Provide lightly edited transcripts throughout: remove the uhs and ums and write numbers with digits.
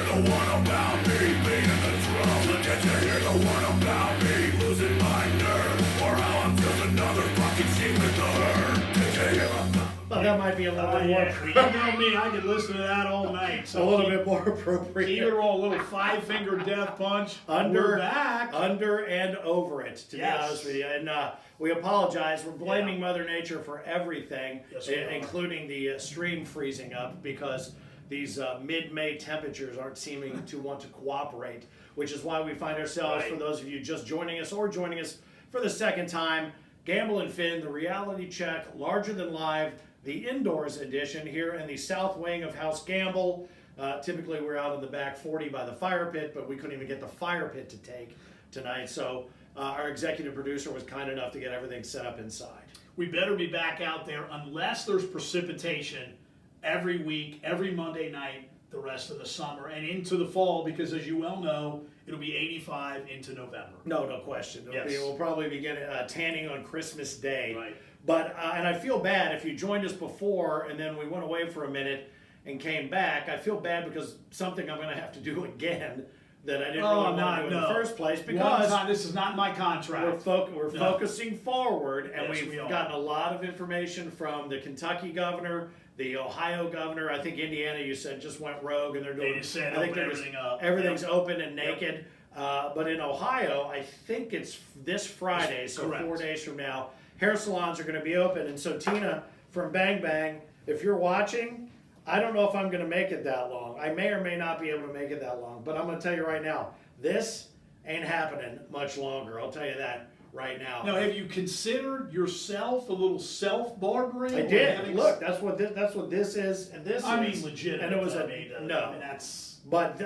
hear the one about me beating the drum? Can't you hear the one about me losing my nerve? Or how I'm just another fucking sheep with the herd? Can't you hear about Well, that might be a little bit more. You know me, I could listen to that all night. A So little bit more appropriate. keep it roll, a little five-finger death punch. Under, We're back. under and over it, to be Yes. honest with you. And we apologize. We're blaming Mother Nature for everything, Yes, we are. including the stream freezing up, because these mid-May temperatures aren't seeming to want to cooperate, which is why we find ourselves, Right. for those of you just joining us or joining us for the second time, Gamble and Finn, the reality check, larger than live, the indoors edition here in the south wing of House Gamble. Typically we're out in the back 40 by the fire pit, but we couldn't even get the fire pit to take tonight. So our executive producer was kind enough to get everything set up inside. We better be back out there unless there's precipitation every week, every Monday night, the rest of the summer and into the fall, because as you well know, it'll be 85 into November. No question. We'll probably be getting tanning on Christmas Day. Right. But, and I feel bad if you joined us before and then we went away for a minute and came back. I feel bad because something I'm going to have to do again that I didn't really want to do in the first place, One because time, this is not my contract. we're focusing forward, and Yes, we've we are. gotten a lot of information from the Kentucky governor, the Ohio governor. I think Indiana, you said, just went rogue, and they're doing. They just said I think open they're everything up. Everything's open and naked. But in Ohio, I think it's this Friday, so Correct. 4 days from now, hair salons are going to be open. And so Tina from Bang Bang, if you're watching, I don't know if I'm going to make it that long. I may or may not be able to make it that long, but I'm going to tell you right now, this ain't happening much longer. I'll tell you that right now. Now, have you considered yourself a little self-barbering? I or did. having- Look, that's what this is, and this I is. mean, legitimate. And it was I a mean, no. I mean, that's But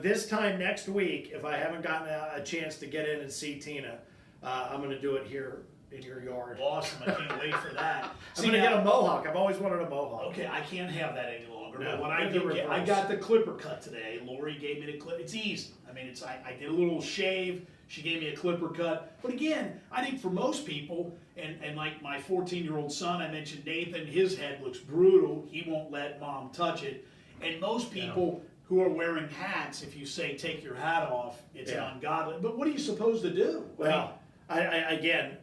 this time next week, if I haven't gotten a chance to get in and see Tina, I'm going to do it here in your yard. awesome. I can't wait for that. I'm going to get a mohawk. I've always wanted a mohawk. Okay, I can't have that any longer. No, But when you I have to did get, I reverse. got the clipper cut today. Lori gave me the clip. It's easy. I mean, it's I did a little shave. She gave me a clipper cut. But again, I think for most people, and like my 14-year-old son, I mentioned Nathan, his head looks brutal. He won't let mom touch it. And most people who are wearing hats, if you say take your hat off, it's Yeah. ungodly. But what are you supposed to do? Well, I again,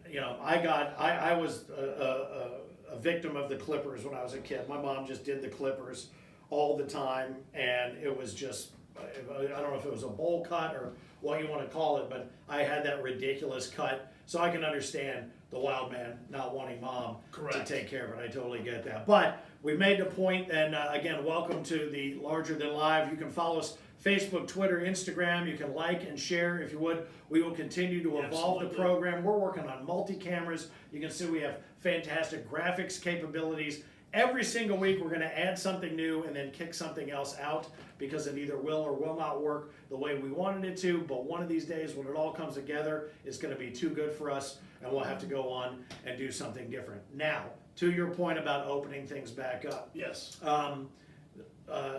I was a victim of the clippers when I was a kid. My mom just did the clippers all the time, and it was just, I don't know if it was a bowl cut or what you want to call it, but I had that ridiculous cut. So I can understand the wild man not wanting mom Correct. to take care of it. I totally get that. But we made the point, and again, welcome to the Larger Than Live. You can follow us Facebook, Twitter, Instagram. You can like and share if you would. We will continue to evolve the Absolutely. program. We're working on multi-cameras. You can see we have fantastic graphics capabilities. Every single week we're going to add something new and then kick something else out because it either will or will not work the way we wanted it to. But one of these days when it all comes together, it's going to be too good for us and we'll have to go on and do something different. Now, to your point about opening things back up. Yes.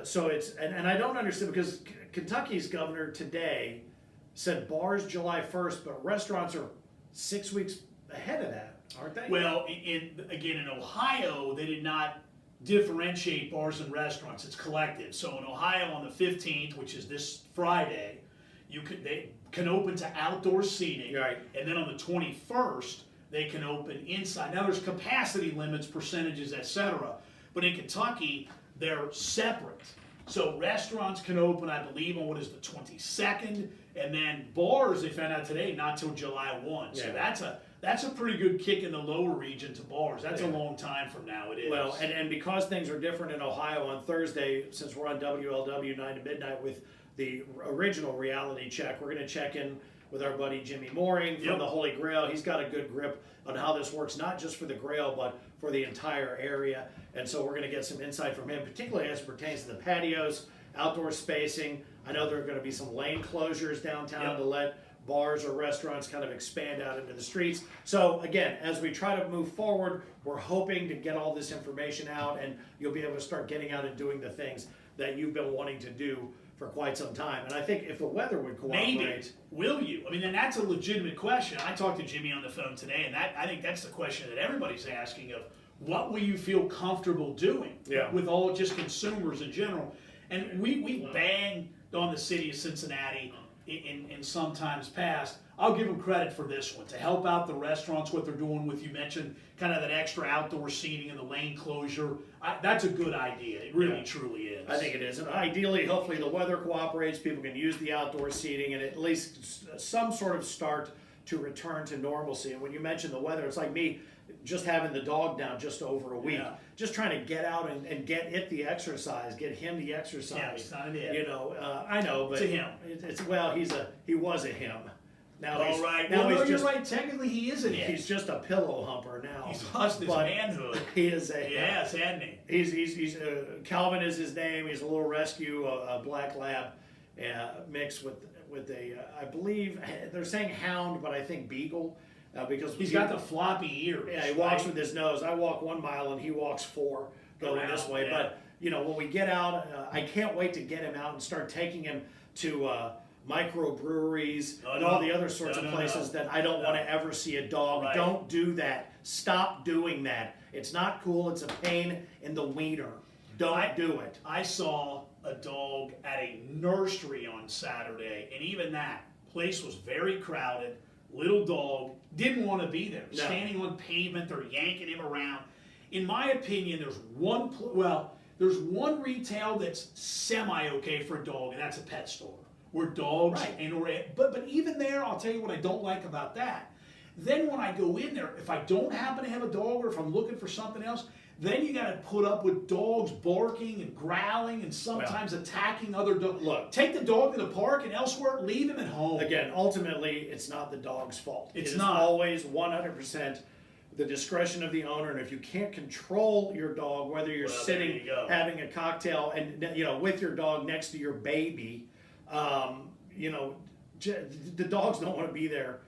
So it's, and I don't understand because Kentucky's governor today said bars July 1st, but restaurants are 6 weeks ahead of that, aren't they? Well, in Ohio, they did not differentiate bars and restaurants. It's collective. So in Ohio, on the 15th, which is this Friday, they can open to outdoor seating, Right. and then on the 21st, they can open inside. Now there's capacity limits, percentages, etc. But in Kentucky, they're separate. So restaurants can open, I believe, on what is the 22nd, and then bars, they found out today, not till July 1. So Yeah. that's a pretty good kick in the lower region to bars. That's Yeah. a long time from now. It is. Well, and because things are different in Ohio on Thursday, since we're on WLW 9 to midnight with the original reality check, we're going to check in with our buddy Jimmy Mooring from Yep. the Holy Grail. He's got a good grip on how this works, not just for the Grail, but for the entire area. And so we're going to get some insight from him, particularly as it pertains to the patios, outdoor spacing. I know there are going to be some lane closures downtown Yep. to let bars or restaurants kind of expand out into the streets. So again, as we try to move forward, we're hoping to get all this information out and you'll be able to start getting out and doing the things that you've been wanting to do for quite some time. And I think if the weather would cooperate. Maybe. Will you? I mean, and that's a legitimate question. I talked to Jimmy on the phone today, and I think that's the question that everybody's asking of what will you feel comfortable doing Yeah. with all just consumers in general? And we bang on the city of Cincinnati in some times past. I'll give them credit for this one, to help out the restaurants, what they're doing with, you mentioned, kind of that extra outdoor seating and the lane closure. That's a good idea. It really, truly is. I think it is. And ideally, hopefully the weather cooperates, people can use the outdoor seating, and at least some sort of start to return to normalcy. And when you mention the weather, it's like me just having the dog now just over a week. Yeah. Just trying to get out and get it the exercise, get him the exercise. Yeah, he's not an it. You know, I know, but It's a him. Well, he was a him. Now All he's, right. now Well, no, he's you're just, right. Technically, he is an it. he's just a pillow humper now. He's lost his But manhood. He is a Yes, hadn't he? He's Calvin is his name. He's a little rescue, a black lab, mixed with a I believe they're saying hound, but I think beagle, because He's got the floppy ears. yeah, he walks right? with his nose. I walk 1 mile and he walks 4 going Around, this way. yeah. But you know, when we get out, I can't wait to get him out and start taking him to microbreweries and all the other sorts of places that I don't want to ever see a dog. Right. Don't do that. Stop doing that. It's not cool. It's a pain in the wiener. Don't do it. I saw a dog at a nursery on Saturday, and even that place was very crowded. Little dog didn't want to be there. No. Standing on pavement, they're yanking him around. In my opinion, there's one retail that's semi okay for a dog, and that's a pet store where dogs Right. but even there, I'll tell you what I don't like about that. Then when I go in there, if I don't happen to have a dog or if I'm looking for something else, then you got to put up with dogs barking and growling and sometimes attacking other dogs. Look. Take the dog to the park and elsewhere, leave him at home. Again, ultimately, it's not the dog's fault. It's It is not. always 100% the discretion of the owner. And if you can't control your dog, whether you're Well, there sitting you go. having a cocktail and with your dog next to your baby, the dogs don't want to be there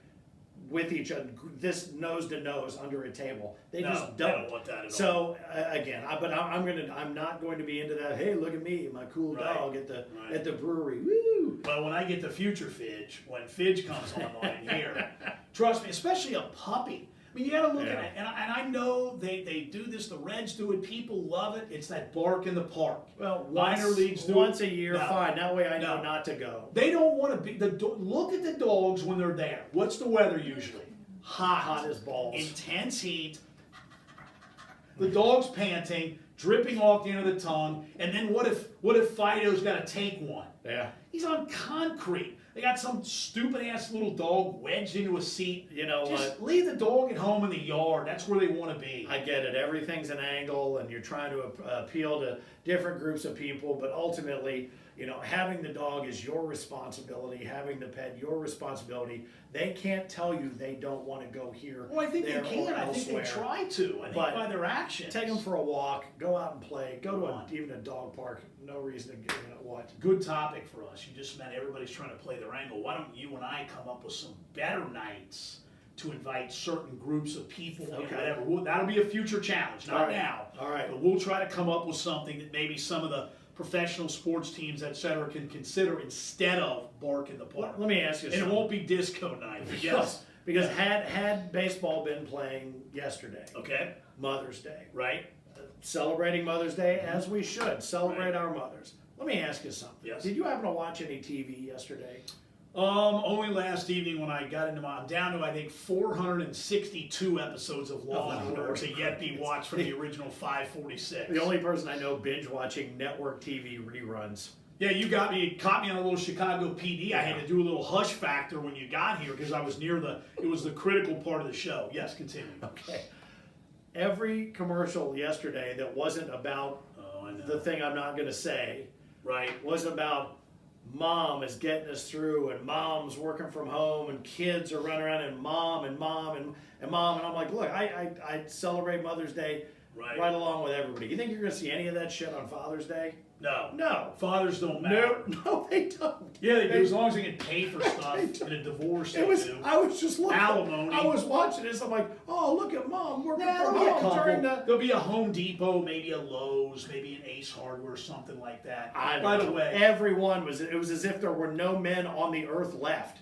with each other, this nose to nose under a table. They No, just they don't. don't want that at all. So again, I'm not going to be into that. Hey, look at me, my cool Right. dog at the Right. at the brewery. Woo! Well, when I get the future Fidge, when Fidge comes online here, trust me, especially a puppy. I mean, you got to look at it, and I know they do this. The Reds do it. People love it. It's that bark in the park. Well, minor leagues do once it. a year, No. fine. That way I know No. not to go. They don't want to be. Look at the dogs when they're there. What's the weather usually? Hot as balls. Intense heat. The dog's panting, dripping off the end of the tongue, and then what if Fido's got to take one? Yeah. He's on concrete. They got some stupid ass little dog wedged into a seat. You know Just what? leave the dog at home in the yard. That's where they want to be. I get it. Everything's an angle, and you're trying to appeal to different groups of people. But ultimately, having the dog is your responsibility. Having the pet, your responsibility. They can't tell you they don't want to go here. Well, I think they there, can. or I think they elsewhere. try to. I think But by their actions. Take them for a walk. Go out and play. Go Come to on. even a dog park. No reason to get what. Good topic for us. You just meant everybody's trying to play their angle. Why don't you and I come up with some better nights to invite certain groups of people and Okay. whatever? That'll be a future challenge, not All right. now. All right. But we'll try to come up with something that maybe some of the professional sports teams, et cetera, can consider instead of bark in the park. Let me ask you And it something. won't be disco night. Yes. Yes. Because had baseball been playing yesterday, Okay. Mother's Day, Right. celebrating Mother's Day as we should celebrate our mothers. Let me ask you something. Yes. Did you happen to watch any TV yesterday? Only last evening when I got into I'm down to I think 462 episodes of Law and Order to yet be watched from the original 546. The only person I know binge watching network TV reruns. Yeah, you caught me on a little Chicago PD. I had to do a little hush factor when you got here because I was near it was the critical part of the show. Yes, continue. Okay. Every commercial yesterday that wasn't about Oh, I know. the thing I'm not going to say Right. was about mom is getting us through, and mom's working from home, and kids are running around, and mom and mom and mom, and I'm like, look, I celebrate Mother's Day right along with everybody. You think you're going to see any of that shit on Father's Day? No. No. Fathers don't matter. No, they don't. Yeah, they do as long as they get paid for stuff in a divorce. They do. I was just looking. Alimony. I was watching this. I'm like, oh, look at mom working There'll from be a home couple. during the. There'll be a Home Depot, maybe a Lowe's, maybe an Ace Hardware, something like that. By the way, everyone was. It was as if there were no men on the earth left.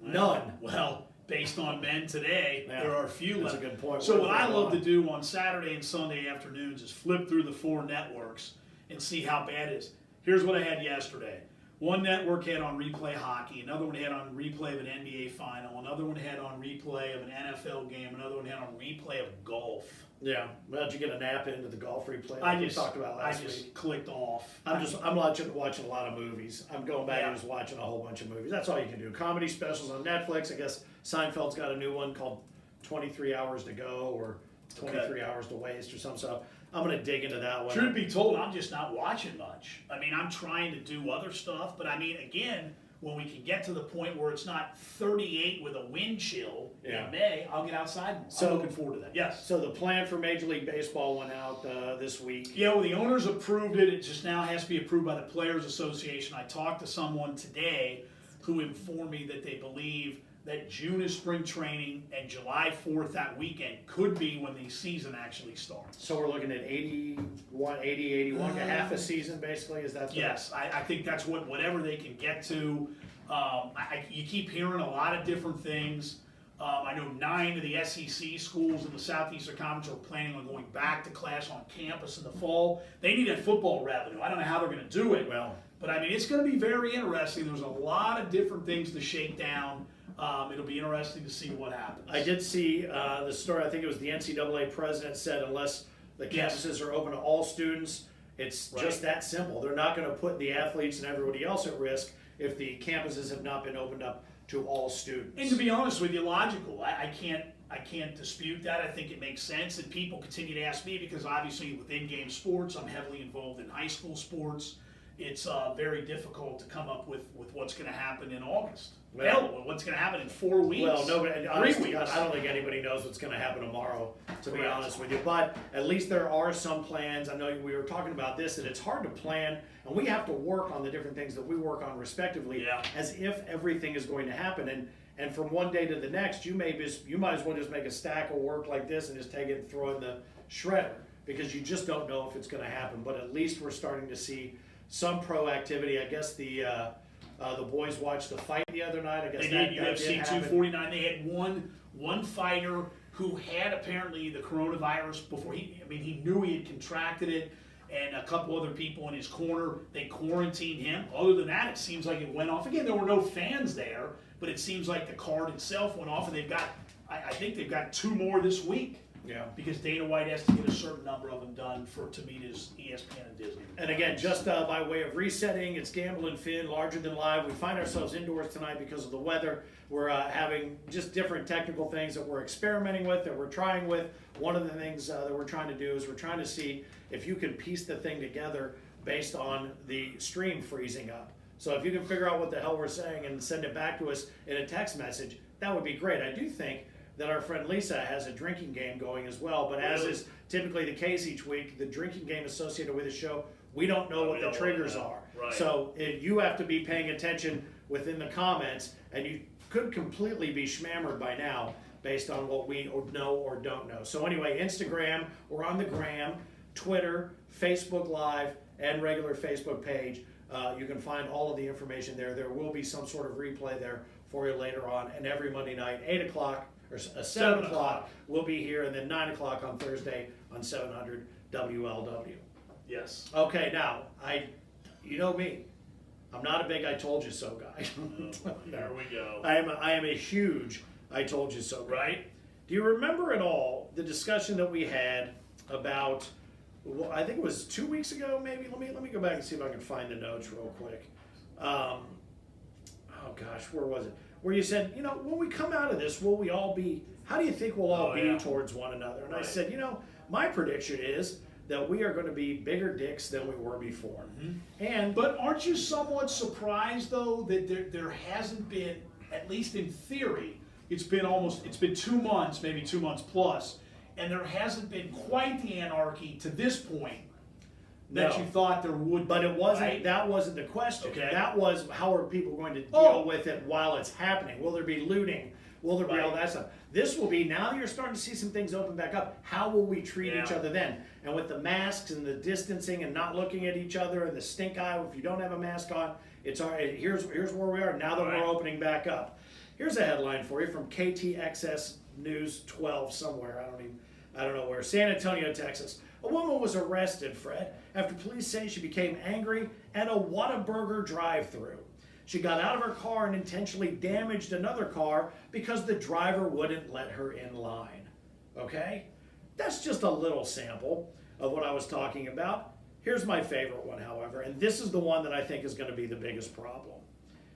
None. Well, based on men today, Yeah, there are few that's left. a good point. So Where's what I that love to gone? do on Saturday and Sunday afternoons is flip through the 4 networks and see how bad it is. Here's what I had yesterday. One network had on replay hockey, another one had on replay of an NBA final, another one had on replay of an NFL game, another one had on replay of golf. Yeah. Well, did you get a nap into the golf replay I like we just talked about last I just week? clicked off. I'm watching a lot of movies. I'm going back Yeah. and just watching a whole bunch of movies. That's all you can do. Comedy specials on Netflix. I guess Seinfeld's got a new one called 23 Hours to Go or 23 Hours to Waste or something. So I'm going to dig into that one. Truth be told, I'm just not watching much. I mean, I'm trying to do other stuff, but I mean, again, when we can get to the point where it's not 38 with a wind chill Yeah. in May, I'll get outside more. So- I'm looking forward to that. Yes. So the plan for Major League Baseball went out this week. Yeah, well, the owners approved it. It just now has to be approved by the Players Association. I talked to someone today who informed me that they believe that June is spring training and July 4th, that weekend, could be when the season actually starts. So we're looking at 81, half a season basically. Is that the Yes, I think that's whatever they can get to. You keep hearing a lot of different things. I know 9 of the SEC schools in the Southeastern Conference are planning on going back to class on campus in the fall. They need that football revenue. I don't know how they're going to do it. Well, But I mean, it's going to be very interesting. There's a lot of different things to shake down. It'll be interesting to see what happens. I did see the story. I think it was the NCAA president said unless the Yes. campuses are open to all students, it's Right. just that simple. They're not going to put the athletes and everybody else at risk if the campuses have not been opened up to all students. And to be honest with you, logical. I can't dispute that. I think it makes sense. And people continue to ask me because obviously with in-game sports, I'm heavily involved in high school sports. It's very difficult to come up with what's going to happen in August. Well, what's going to happen in 4 weeks? Well, nobody. 3 Honestly, weeks. I don't think anybody knows what's going to happen tomorrow. To be Correct. honest with you, but at least there are some plans. I know we were talking about this, that it's hard to plan, and we have to work on the different things that we work on respectively, Yeah. as if everything is going to happen. And from one day to the next, you might as well just make a stack of work like this and just take it and throw it in the shredder because you just don't know if it's going to happen. But at least we're starting to see some proactivity. I guess the boys watched the fight the other night. I guess They that did did UFC happen. 249. They had one fighter who had apparently the coronavirus before he knew he had contracted it, and a couple other people in his corner. They quarantined him. Other than that, it seems like it went off. Again, there were no fans there, but it seems like the card itself went off, and I think they've got 2 more this week. Yeah. Because Dana White has to get a certain number of them done to meet his ESPN and Disney. And again, just by way of resetting, it's Gamble and Finn, larger than live. We find ourselves indoors tonight because of the weather. We're having just different technical things that we're experimenting with, that we're trying with. One of the things that we're trying to do is we're trying to see if you can piece the thing together based on the stream freezing up. So if you can figure out what the hell we're saying and send it back to us in a text message, that would be great. I do think that our friend Lisa has a drinking game going as well, but as is typically the case each week, the drinking game associated with the show, we don't know what the triggers are. Right. So you have to be paying attention within the comments, and you could completely be schmammered by now based on what we know or don't know. So anyway, Instagram, we're on the gram, Twitter, Facebook Live, and regular Facebook page. You can find all of the information there. There will be some sort of replay there for you later on, and every Monday night, 8 o'clock, or 7 o'clock, we'll be here, and then 9 o'clock on Thursday on 700 WLW. Yes. Okay, now, you know me, I'm not a big I told you so guy. There we go. I am a huge I told you so guy. Right? Do you remember at all the discussion that we had about, well, I think it was 2 weeks ago, maybe? Let me go back and see if I can find the notes real quick. Oh gosh, where was it? Where you said, when we come out of this, will we all be, how do you think we'll all be towards one another? And I said, my prediction is that we are going to be bigger dicks than we were before. Mm-hmm. But aren't you somewhat surprised, though, that there hasn't been, at least in theory, it's been 2 months, maybe 2 months plus, and there hasn't been quite the anarchy to this point that you thought there would be. But it wasn't, right? that wasn't the question. Okay. That was, how are people going to deal with it while it's happening? Will there be looting? Will there be all that stuff? This will be, now that you're starting to see some things open back up, how will we treat each other then? And with the masks and the distancing and not looking at each other and the stink eye, if you don't have a mask on, it's all right. Here's where we are now that we're opening back up. Here's a headline for you from KTXS News 12 somewhere. I don't know where. San Antonio, Texas. A woman was arrested, Fred, after police say she became angry and a Whataburger drive-thru. She got out of her car and intentionally damaged another car because the driver wouldn't let her in line. Okay? That's just a little sample of what I was talking about. Here's my favorite one, however, and this is the one that I think is going to be the biggest problem.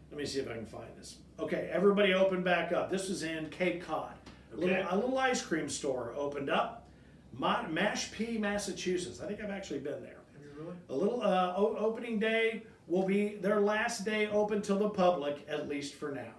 Let me see if I can find this. Okay, everybody open back up. This was in Cape Cod. Okay. A little ice cream store opened up. Mashpee, Massachusetts. I think I've actually been there. Have you really? A little opening day will be their last day open to the public, at least for now.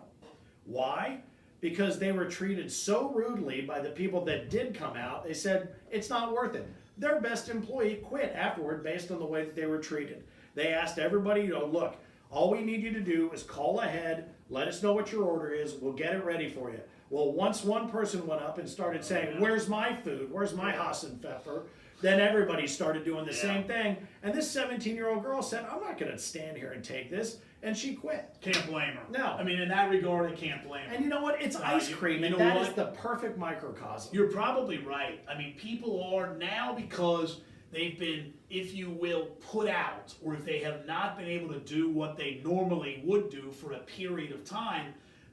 Why? Because they were treated so rudely by the people that did come out, they said, it's not worth it. Their best employee quit afterward based on the way that they were treated. They asked everybody, look, all we need you to do is call ahead, let us know what your order is, we'll get it ready for you. Well, once one person went up and started saying, where's my food, where's my Hassenpfeffer, then everybody started doing the same thing. And this 17-year-old girl said, I'm not going to stand here and take this. And she quit. Can't blame her. No. I mean, in that regard, I can't blame her. And you know what? It's ice cream, and that is the perfect microcosm. You're probably right. I mean, people are now, because they've been, if you will, put out, or if they have not been able to do what they normally would do for a period of time,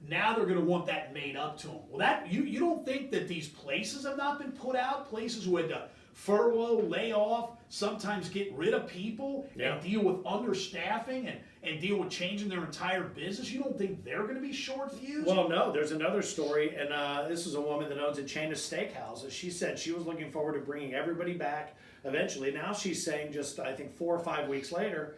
now they're going to want that made up to them. Well, that you don't think that these places have not been put out? Places who had to furlough, lay off, sometimes get rid of people, and deal with understaffing and deal with changing their entire business. You don't think they're going to be short-fused? Well, no. There's another story, and this is a woman that owns a chain of steakhouses. She said she was looking forward to bringing everybody back eventually. Now she's saying just, I think, 4 or 5 weeks later,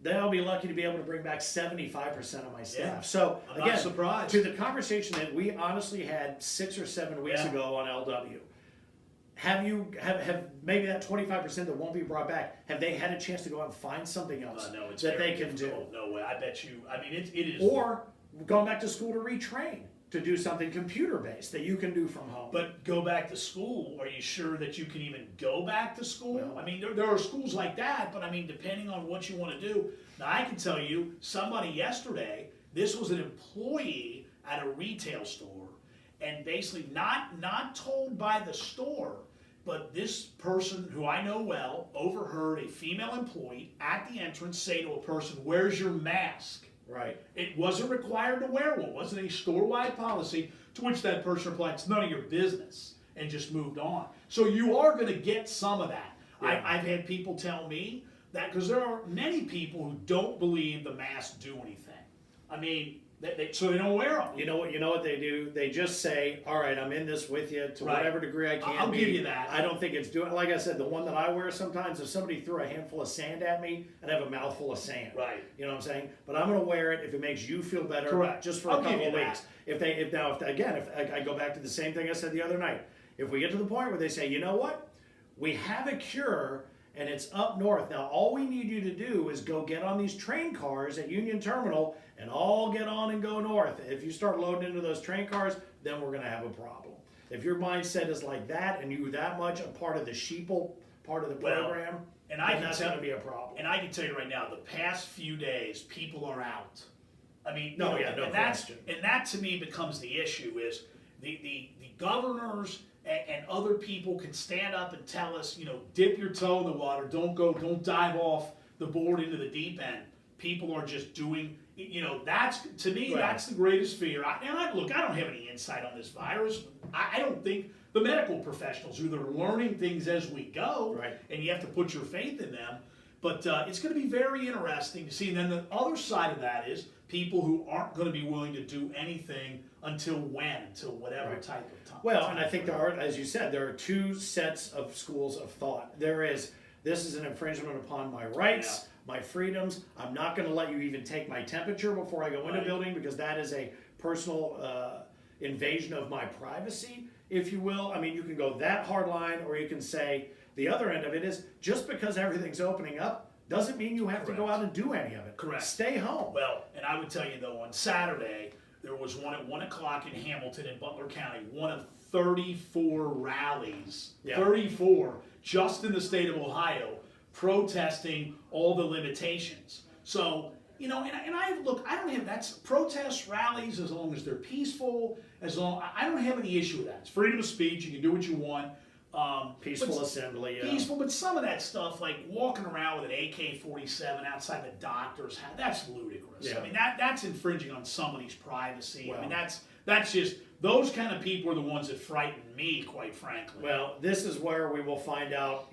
they'll be lucky to be able to bring back 75% of my staff. Yeah, so, I'm again, not surprised. To the conversation that we honestly had 6 or 7 weeks ago on LW, have maybe that 25% that won't be brought back, have they had a chance to go out and find something else No, it's that very they can difficult. do? No way. I bet you. I mean, it is. Or going back to school to retrain, to do something computer-based that you can do from home. But go back to school, are you sure that you can even go back to school? Well, I mean, there are schools like that, but I mean, depending on what you want to do. Now, I can tell you, somebody yesterday, this was an employee at a retail store, and basically not told by the store, but this person, who I know well, overheard a female employee at the entrance say to a person, "Where's your mask?" Right. It wasn't required to wear one. It wasn't a store-wide policy, to which that person replied, "It's none of your business," and just moved on. So you are going to get some of that. Yeah. I've had people tell me that, because there are many people who don't believe the masks do anything. I mean, so they don't wear them. You know what they do? They just say, all right, I'm in this with you to Right. whatever degree I can. I'll give you that. I don't think it's doing, like I said, the one that I wear sometimes, if somebody threw a handful of sand at me, I'd have a mouthful of sand. Right. You know what I'm saying? But I'm going to wear it if it makes you feel better. Correct. Just for I'll a couple give of you weeks. that. If I go back to the same thing I said the other night. If we get to the point where they say, you know what? We have a cure, and it's up north. Now, all we need you to do is go get on these train cars at Union Terminal and all get on and go north. If you start loading into those train cars, then we're going to have a problem. If your mindset is like that and you that much a part of the sheeple part of the program, and then that's going to be a problem. And I can tell you right now, the past few days, people are out. I mean, No and question. And that to me becomes the issue, is the governors and other people can stand up and tell us, dip your toe in the water, don't dive off the board into the deep end. People are just doing, that's, to me, Right. that's the greatest fear. Look, I don't have any insight on this virus. I don't think the medical professionals, who they're learning things as we go, Right. and you have to put your faith in them. But it's going to be very interesting to see. And then the other side of that is people who aren't going to be willing to do anything until whatever Right. type of time. Well, and I think there are, as you said, there are two sets of schools of thought. There is, this is an infringement upon my rights, my freedoms. I'm not going to let you even take my temperature before I go into a Right. building, because that is a personal invasion of my privacy, if you will. I mean, you can go that hard line, or you can say the other end of it is, just because everything's opening up doesn't mean you have to go out and do any of it. Correct. Stay home. Well, and I would tell you, though, on Saturday, there was one at 1 o'clock in Hamilton in Butler County, one of 34 rallies, 34, just in the state of Ohio, protesting all the limitations. So, and I look, I don't have, that's protests, rallies, as long as they're peaceful, I don't have any issue with that. It's freedom of speech, you can do what you want, Peaceful but- assembly, yeah. Peaceful, but some of that stuff, like walking around with an AK-47 outside the doctor's house, that's ludicrous. Yeah. I mean, that's infringing on somebody's privacy. I mean, Well- that's just, those kind of people are the ones that frighten me, quite frankly. Well, this is where we will find out,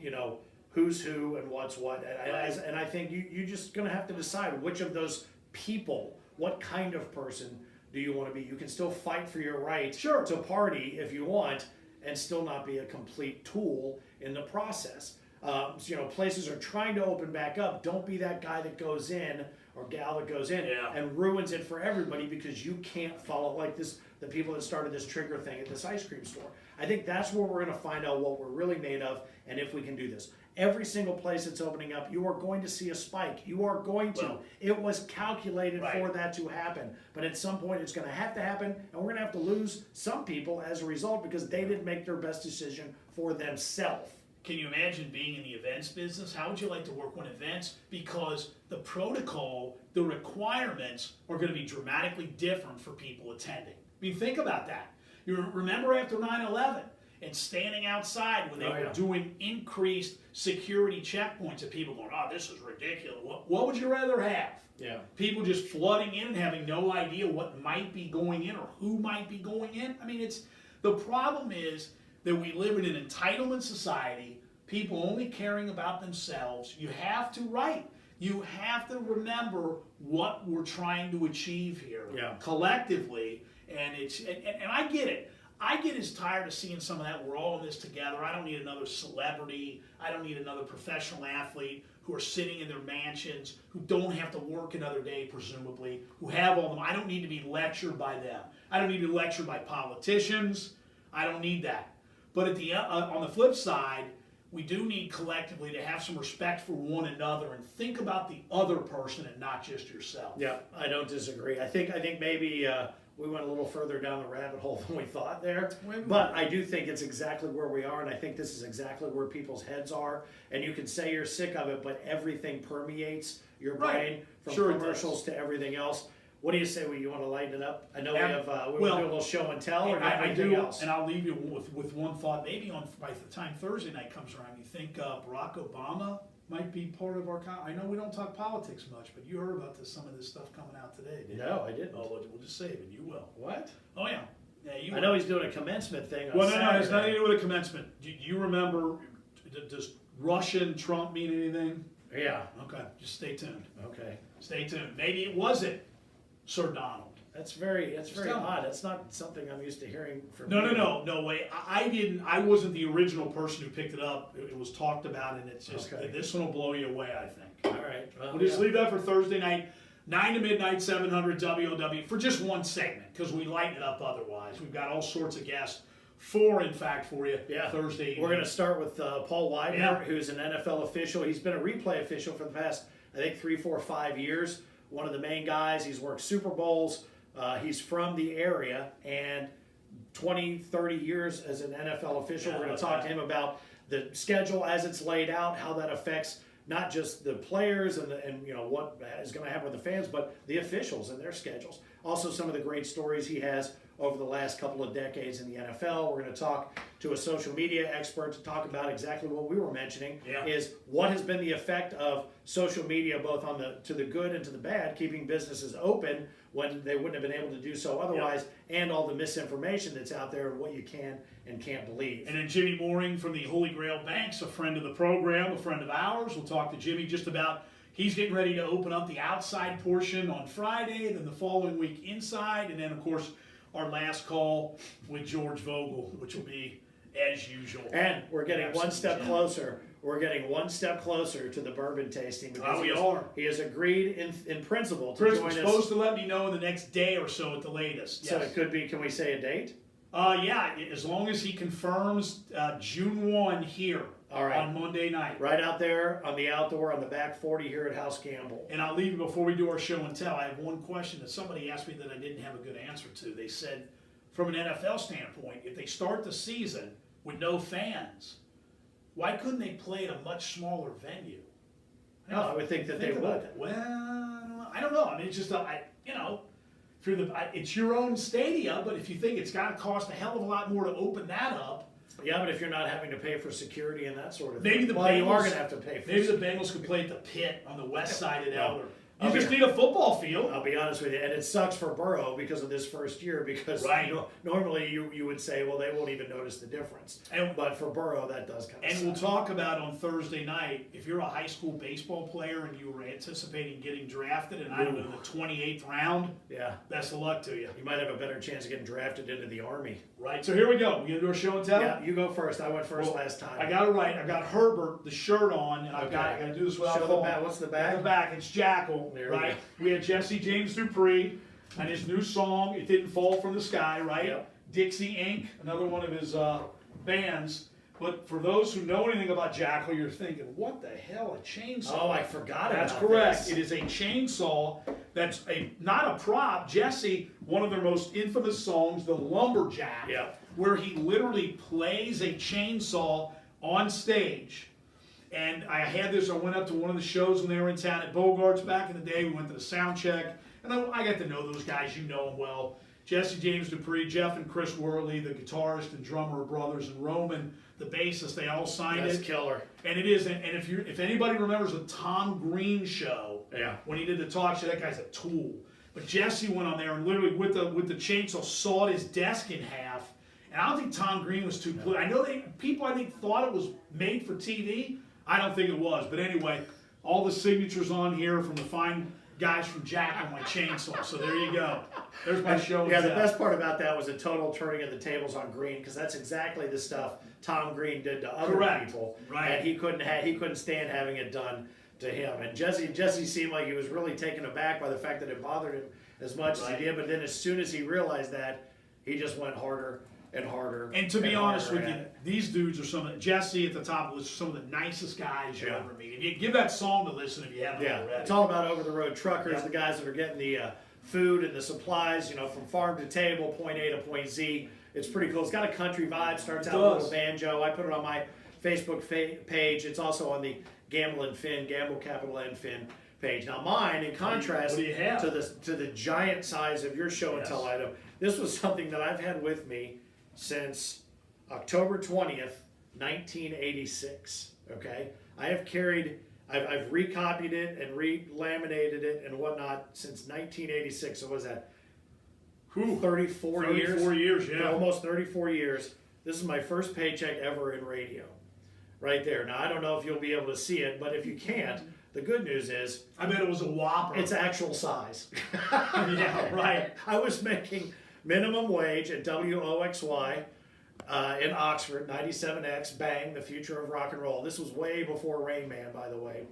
who's who and what's what. And I think you just going to have to decide which of those people, what kind of person do you want to be. You can still fight for your right Sure. to party if you want and still not be a complete tool in the process. Places are trying to open back up. Don't be that guy that goes in or gal that goes in Yeah. and ruins it for everybody because you can't follow like this. The people that started this trigger thing at this ice cream store. I think that's where we're going to find out what we're really made of and if we can do this. Every single place that's opening up, you are going to see a spike. You are going to. Well, it was calculated right. for that to happen. But at some point, it's going to happen, and we're going to have to lose some people as a result because they didn't make their best decision for themselves. Can you imagine being in the events business? How would you like to work on events? Because the protocol, the requirements are going to be dramatically different for people attending. I mean, think about that. You remember after 9/11 and standing outside when they were doing increased security checkpoints and people going, oh, this is ridiculous. What would you rather have? Yeah. People just flooding in and having no idea what might be going in or who might be going in. I mean, the problem is that we live in an entitlement society, people only caring about themselves. You have to You have to remember what we're trying to achieve here collectively, and I get it. I get as tired of seeing some of that. We're all in this together. I don't need another celebrity. I don't need another professional athlete who are sitting in their mansions, who don't have to work another day, presumably, who have all them. I don't need to be lectured by them. I don't need to be lectured by politicians. I don't need that. But on the flip side, we do need collectively to have some respect for one another and think about the other person and not just yourself. Yeah, I don't disagree. I think maybe we went a little further down the rabbit hole than we thought there. But I do think it's exactly where we are, and I think this is exactly where people's heads are. And you can say you're sick of it, but everything permeates your brain from commercials to everything else. What do you say? You want to lighten it up? I know we want to do a little show and tell, or I anything do, else? and I'll leave you with one thought. Maybe by the time Thursday night comes around, you think Barack Obama might be part of our. I know we don't talk politics much, but you heard about some of this stuff coming out today, didn't you? No, I didn't. Oh, we'll just save it. You will. What? Oh yeah. Yeah, you. I know he's doing a commencement thing on Well, Saturday. no, it's nothing to do with a commencement. Do you remember? Does Russian Trump mean anything? Yeah. Okay, just stay tuned. Okay. Stay tuned. Maybe it wasn't Sir Donald. That's very tell me. odd. That's not something I'm used to hearing from No you. way. I didn't. I wasn't the original person who picked it up. It was talked about, and it's just this one will blow you away. I think. All right. Well, We'll just leave that for Thursday night, 9 to midnight, 700 WOW for just one segment because we lighten it up otherwise. We've got all sorts of guests. 4, in fact, for you Thursday evening. We're going to start with Paul Widener, Yeah. who's an NFL official. He's been a replay official for the past, I think, 3, 4, 5 years. One of the main guys. He's worked Super Bowls. He's from the area, and 20, 30 years as an NFL official. We're going to talk to him about the schedule as it's laid out, how that affects not just the players and what is going to happen with the fans, but the officials and their schedules. Also, some of the great stories he has over the last couple of decades in the NFL. We're going to talk to a social media expert to talk about exactly what we were mentioning, is what has been the effect of social media, both on to the good and to the bad, keeping businesses open when they wouldn't have been able to do so otherwise, and all the misinformation that's out there and what you can and can't believe. And then Jimmy Mooring from the Holy Grail Banks, a friend of the program, a friend of ours. We'll talk to Jimmy just about, he's getting ready to open up the outside portion on Friday, then the following week inside, and then, of course, our last call with George Vogel, which will be as usual. And we're getting one step closer. We're getting one step closer to the bourbon tasting. Oh, we are. He has agreed in principle to Chris join was us. supposed to let me know in the next day or so at the latest. So it could be, can we say a date? Yeah, as long as he confirms June 1 here on Monday night. Right out there on the outdoor on the back 40 here at House Campbell. And I'll leave you before we do our show and tell. I have one question that somebody asked me that I didn't have a good answer to. They said, from an NFL standpoint, if they start the season with no fans, why couldn't they play at a much smaller venue? No, I would think that they would. That. Well, I don't know. I mean, it's just it's your own stadium, but if you think it's got to cost a hell of a lot more to open that up, Yeah, but if you're not having to pay for security and that sort of Maybe thing, the well, you are Bengals- going to have to pay for Maybe the security. Bengals could play at the Pit on the west side of No. Elder. I'll You be- just need a football field. I'll be honest with you, and it sucks for Burrow because of this first year. Because Right. normally you would say, well, they won't even notice the difference. And- But for Burrow, that does kind of. And we'll talk about on Thursday night, if you're a high school baseball player and you were anticipating getting drafted in, I don't know, the 28th round, Yeah, best of luck to you. you might have a better chance of getting drafted into the Army. Right, so here we go. We gonna do a show and tell? Yeah, you go first. I went first Well, last time. I got it right. I got Herbert, the shirt on, and I got to do this without Show the falling. back. What's the At back? the back, it's Jackal, There we right? go. We had Jesse James Dupree and his new song, It Didn't Fall From the Sky, right? Yep. Dixie Inc., another one of his bands. But for those who know anything about Jackal, you're thinking, what the hell, a chainsaw? Oh, I forgot That's about correct. this. It is a chainsaw that's not a prop. Jesse, one of their most infamous songs, The Lumberjack, Yeah. where he literally plays a chainsaw on stage. And I had this, I went up to one of the shows when they were in town at Bogart's back in the day. We went to the sound check, and I got to know those guys. You know them well. Jesse James Dupree, Jeff and Chris Worley, the guitarist and drummer are brothers, and Roman, the bassist, they all signed That's it. killer. And it is, and if anybody remembers the Tom Green show, Yeah. when he did the talk show, that guy's a tool. But Jesse went on there and literally with the chainsaw sawed his desk in half. And I don't think Tom Green was too pleased. I know people I think thought it was made for TV. I don't think it was. But anyway, all the signatures on here from the fine guys from Jack on my chainsaw. So there you go. There's my show. and Yeah, the tell. best part about that was a total turning of the tables on Green, because that's exactly the stuff Tom Green did to other Correct. people, Right. and he couldn't stand having it done to him. And Jesse seemed like he was really taken aback by the fact that it bothered him as much as Right. he did. But then as soon as he realized that, he just went harder and harder. And to be honest harder with you, at it. these dudes are Jesse at the top was some of the nicest guys you Yeah. ever meet. If you give that song to listen if you haven't Yeah, already. it's all about over-the-road truckers, Yeah. the guys that are getting the food and the supplies, from farm to table, point A to point Z. It's pretty cool. It's got a country vibe. Starts It out with a does. little banjo. I put it on my Facebook page. It's also on the Gamble and Finn, Gamble Capital N Finn page. Now mine, in contrast what do you have? to the giant size of your show and Yes. tell item, this was something that I've had with me since October 20th, 1986. Okay, I've recopied it and re-laminated it and whatnot since 1986. So what was that? 34 years. 34 years, yeah. Almost 34 years. This is my first paycheck ever in radio. Right there. Now, I don't know if you'll be able to see it, but if you can't, the good news is I bet it was a whopper. it's actual size. Yeah, right. I was making minimum wage at WOXY in Oxford, 97X, bang, the future of rock and roll. This was way before Rain Man, by the way.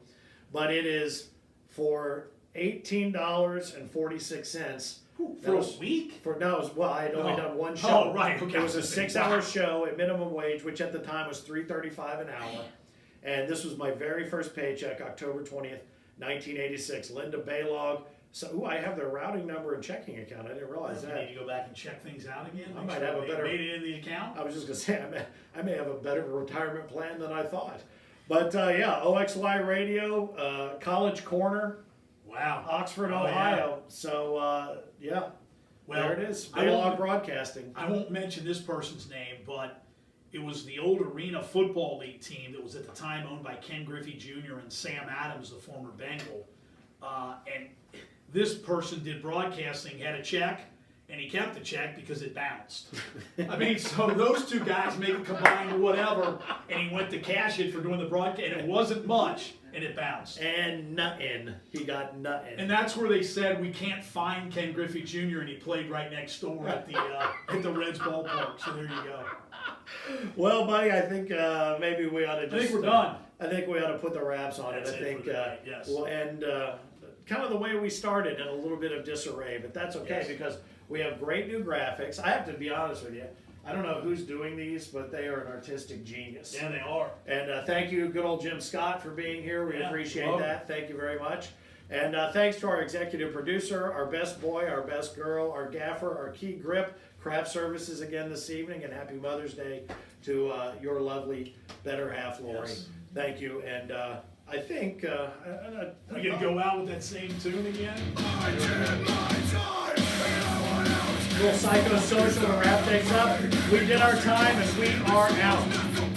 But it is for $18.46. For a week? I had only Oh. done one show. Oh, right, okay. It was a 6-hour show at minimum wage, which at the time was $3.35 an hour. And this was my very first paycheck, October 20th, 1986. Linda Baylog. So, I have their routing number and checking account. I didn't realize You that. need to go back and check things out again. I Make might sure have a they better- made it in the account. I was just going to say, I may have a better retirement plan than I thought. But yeah, OXY Radio, College Corner, Wow. Oxford, Oh, Ohio. So, yeah, Well, there it is. I won't- Baylog Broadcasting. I won't mention this person's name, but it was the old Arena Football League team that was at the time owned by Ken Griffey Jr. and Sam Adams, the former Bengal. And this person did broadcasting, had a check, and he kept the check because it bounced. I mean, so those two guys maybe combined whatever, and he went to cash it for doing the broadcast, and it wasn't much, and it bounced. And nuttin'. He got nuttin'. And that's where they said we can't find Ken Griffey Jr. and he played right next door at the Reds ballpark. So there you go. Well, buddy, I think maybe we ought to just. I think we're done. I think we ought to put the wraps on That's it. I it think for tonight, yes. we'll end kind of the way we started in a little bit of disarray, but that's okay Yes. because we have great new graphics. I have to be honest with you. I don't know who's doing these, but they are an artistic genius. Yeah, they are. And thank you, good old Jim Scott, for being here. We Yeah, appreciate you're welcome. that. Thank you very much. And thanks to our executive producer, our best boy, our best girl, our gaffer, our key grip, Craft Services again this evening. And happy Mother's Day to your lovely better half, Lori. Yes. Thank you. And I think We gonna go out with that same tune again? I did my time, and no one else little psychosocial to wrap things up. We did our time and we are out.